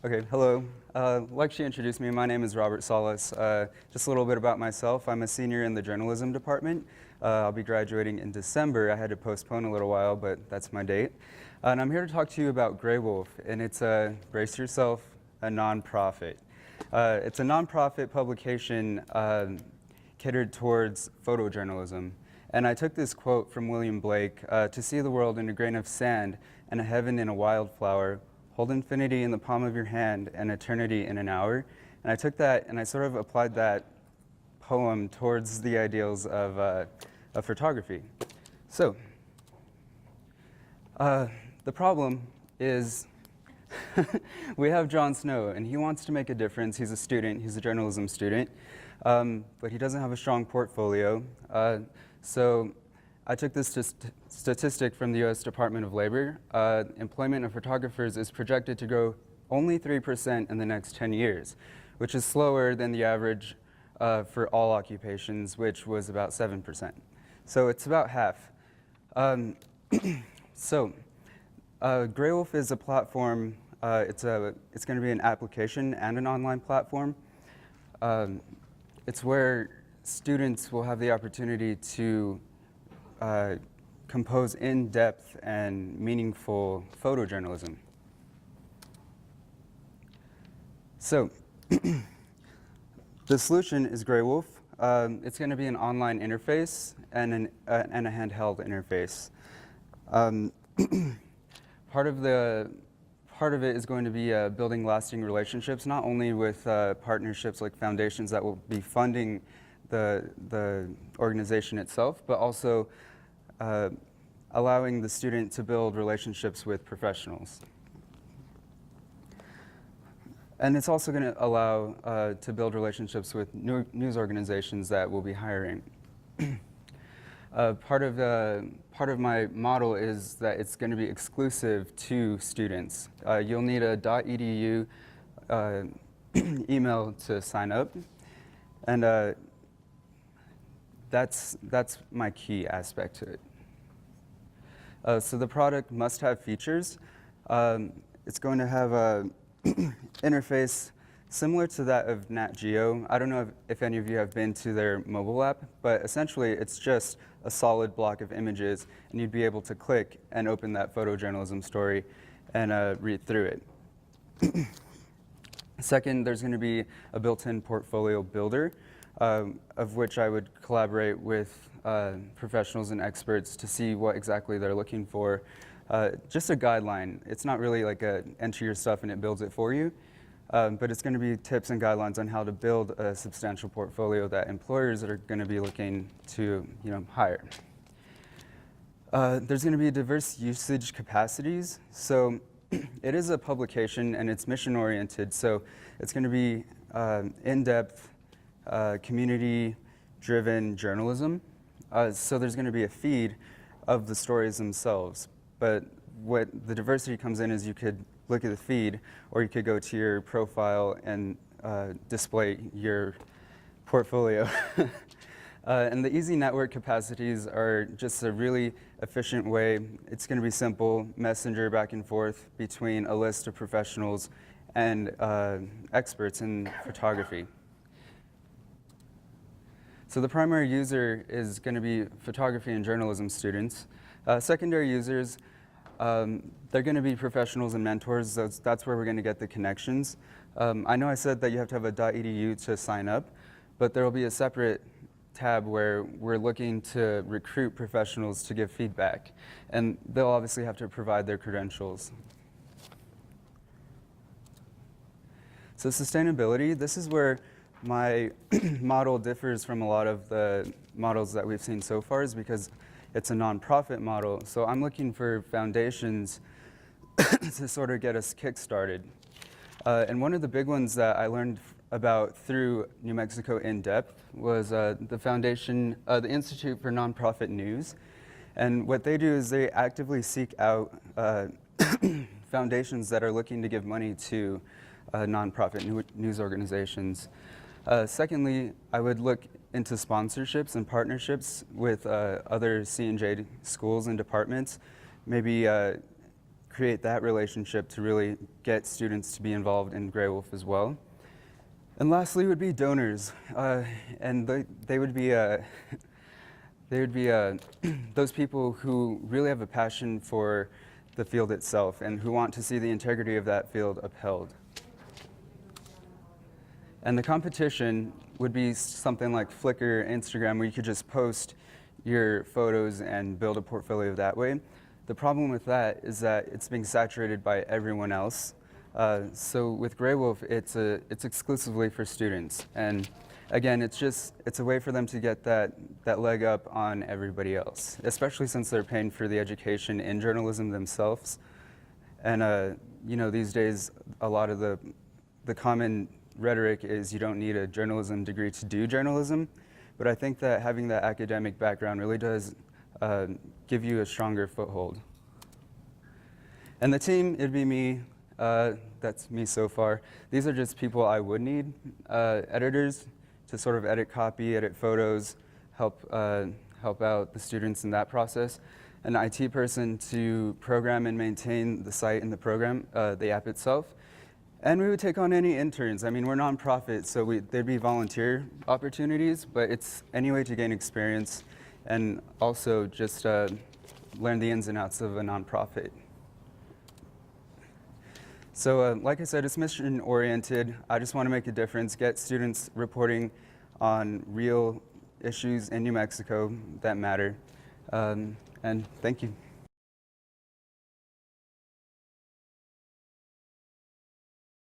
Okay, hello. Like she introduced me, my name is Robert Salas. Just a little bit about myself. I'm a senior in the journalism department. I'll be graduating in December. I had to postpone a little while, but that's my date. And I'm here to talk to you about Grey Wolf, and it's brace yourself, a nonprofit. It's a nonprofit publication catered towards photojournalism. And I took this quote from William Blake, to see the world in a grain of sand and a heaven in a wildflower, hold infinity in the palm of your hand and eternity in an hour. And I took that and I sort of applied that poem towards the ideals of photography. So, the problem is we have Jon Snow, and he wants to make a difference. He's a student, he's a journalism student, but he doesn't have a strong portfolio. So I took this statistic from the US Department of Labor. Employment of photographers is projected to grow only 3% in the next 10 years, which is slower than the average for all occupations, which was about 7%. So it's about half. Grey Wolf is a platform. It's going to be an application and an online platform. It's where students will have the opportunity to compose in-depth and meaningful photojournalism. So, the solution is Grey Wolf. It's going to be an online interface and a handheld interface. Part of it is going to be building lasting relationships, not only with partnerships like foundations that will be funding the organization itself, but also allowing the student to build relationships with professionals. And it's also going to allow to build relationships with news organizations that will be hiring. Part of my model is that it's going to be exclusive to students. You'll need a .edu email to sign up, and that's my key aspect to it. So the product must have features. It's going to have a interface similar to that of Nat Geo. I don't know if any of you have been to their mobile app, but essentially it's just a solid block of images, and you'd be able to click and open that photojournalism story and read through it. Second, there's going to be a built-in portfolio builder, of which I would collaborate with professionals and experts to see what exactly they're looking for. Just a guideline. It's not really like enter your stuff and it builds it for you, but it's going to be tips and guidelines on how to build a substantial portfolio that employers are going to be looking to hire. There's going to be diverse usage capacities. So it is a publication and it's mission-oriented, so it's going to be in-depth, community-driven journalism. So there's going to be a feed of the stories themselves. But what the diversity comes in is you could look at the feed, or you could go to your profile and display your portfolio. And the easy network capacities are just a really efficient way. It's going to be simple, messenger back and forth between a list of professionals and experts in photography. So the primary user is going to be photography and journalism students. Secondary users, they're going to be professionals and mentors. That's where we're going to get the connections. I know I said that you have to have a .edu to sign up, but there will be a separate tab where we're looking to recruit professionals to give feedback. And they'll obviously have to provide their credentials. So sustainability, this is where my model differs from a lot of the models that we've seen so far, is because it's a nonprofit model. So I'm looking for foundations to sort of get us kick-started. And one of the big ones that I learned about through New Mexico in depth was the foundation, the Institute for Nonprofit News. And what they do is they actively seek out foundations that are looking to give money to nonprofit news organizations. Secondly, I would look into sponsorships and partnerships with other C&J schools and departments, maybe create that relationship to really get students to be involved in Grey Wolf as well. And lastly would be donors, and they would be those people who really have a passion for the field itself and who want to see the integrity of that field upheld. And the competition would be something like Flickr, Instagram, where you could just post your photos and build a portfolio that way. The problem with that is that it's being saturated by everyone else. So with Grey Wolf, it's exclusively for students. And again, it's a way for them to get that leg up on everybody else, especially since they're paying for the education in journalism themselves. And you know, these days, a lot of the common rhetoric is you don't need a journalism degree to do journalism. But I think that having that academic background really does give you a stronger foothold. And the team, it'd be me. That's me so far. These are just people I would need. Editors to sort of edit copy, edit photos, help out the students in that process. An IT person to program and maintain the site and the program, the app itself. And we would take on any interns. I mean, we're nonprofit, so there'd be volunteer opportunities, but it's any way to gain experience and also just learn the ins and outs of a nonprofit. So like I said, it's mission-oriented. I just want to make a difference, get students reporting on real issues in New Mexico that matter. And thank you.